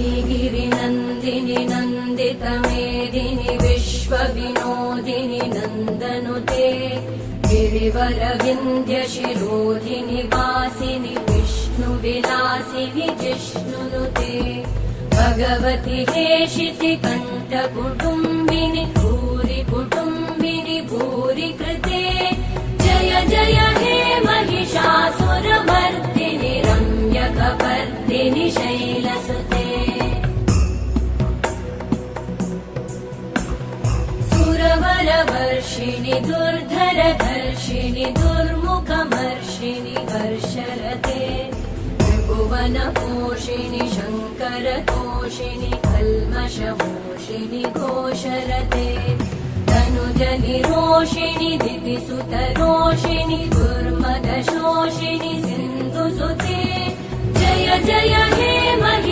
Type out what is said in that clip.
श्रीगिरिनन्दिनि नन्दितमेदिनि विश्वविनोदिनि नन्दनुते गिरिवरविन्ध्यशिरोधिनि वासिनि विष्णुविलासिनि जिष्णुनुते भगवति हेशिति कण्ठकुटुम्बिनि भूरि कुटुम्बिनि भूरि कृते जय जय हे महिषासुरमर्दिनि रम्यकपर्दिनि शैलसुते सुरवरवर्षिणि दुर्धरधर्षिणि दुर्मुखमर्षिणि हर्षरते त्रिभुवनपोषिणि शङ्करतोषिणि कल्मषमोषिणि घोषरते तनुजनिरोषिणि दितिसुतरोषिणि दुर्मदशोषिणि सिन्धुसुते जय जय हे